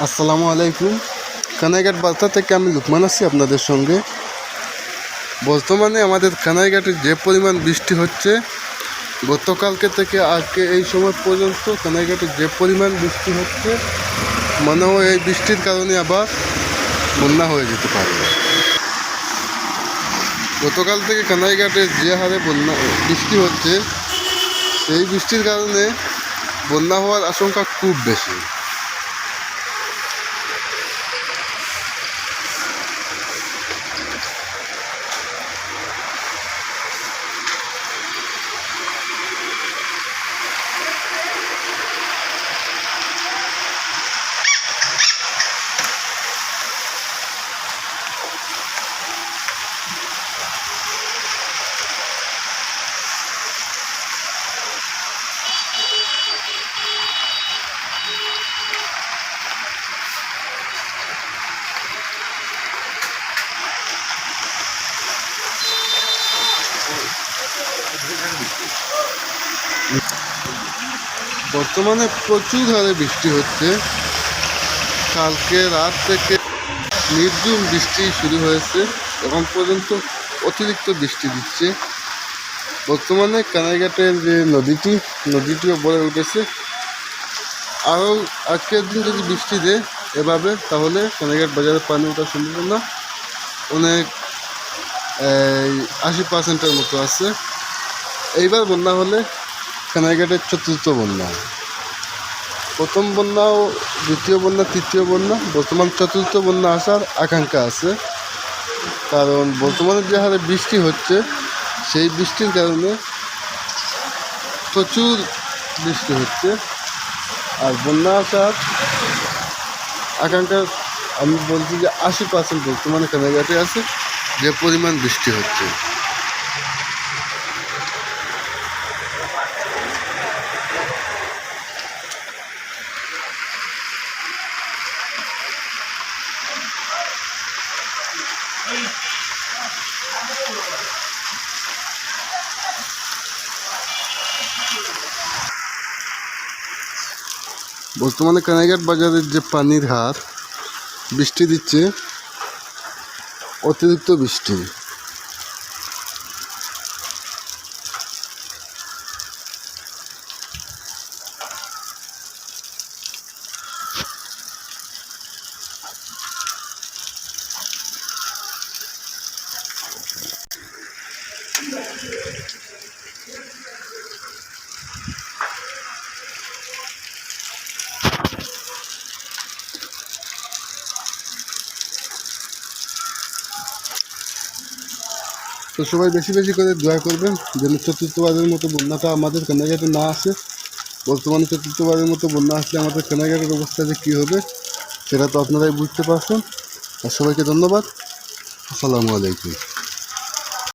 আসসালামু আলাইকুম। কানাইঘাট বাজার থেকে আমি লুকমান আছি আপনাদের সঙ্গে। বর্তমানে আমাদের কানাইঘাটে যে পরিমাণ বৃষ্টি হচ্ছে, গতকালকে থেকে আজকে এই সময় পর্যন্ত কানাইঘাটে যে পরিমাণ বৃষ্টি হচ্ছে, মনে হয় এই বৃষ্টির কারণে আবার বন্যা হয়ে যেতে পারে। গতকাল থেকে কানাইঘাটে যে হারে বৃষ্টি হচ্ছে, সেই বৃষ্টির কারণে বন্যা হওয়ার আশঙ্কা খুব বেশি। বর্তমানে প্রচুর হারে বৃষ্টি হচ্ছে। কালকে রাত থেকে নির্ঝুম বৃষ্টি শুরু হয়েছে, এখন পর্যন্ত অতিরিক্ত বৃষ্টি দিচ্ছে। বর্তমানে কানাইঘাটের যে নদীটিও ভরে উঠেছে। আরও আজকের দিন যদি বৃষ্টি দেয় এভাবে, তাহলে কানাইঘাট বাজারে পানি ওঠার সম্ভাবনা অনেক 80% মতো আছে। এইবার বন্যা হলে কানাইঘাটের চতুর্থ বন্যা। প্রথম বন্যা ও দ্বিতীয় বন্যা, তৃতীয় বন্যা, বর্তমান চতুর্থ বন্যা আসার আকাঙ্ক্ষা আছে। কারণ বর্তমানে যে হারে বৃষ্টি হচ্ছে, সেই বৃষ্টির কারণে প্রচুর বৃষ্টি হচ্ছে। আর বন্যা আসার আকাঙ্ক্ষা আমি বলছি যে 80% বর্তমানে কানাইঘাটে আছে, যে পরিমাণ বৃষ্টি হচ্ছে। বর্তমানে কানাইঘাট বাজারের যে পানির হার, বৃষ্টি দিচ্ছে অতিরিক্ত বৃষ্টি। তো সবাই বেশি বেশি করে দোয়া করবেন যেন চতুর্থবারের মতো বন্যাটা আমাদের কানাইঘাটে না আসে। বর্তমানে চতুর্থবারের মতো বন্যা আসলে আমাদের কানাইঘাটের অবস্থা যে কী হবে, সেটা তো আপনারাই বুঝতে পারছেন। আর সবাইকে ধন্যবাদ। আসসালামু আলাইকুম।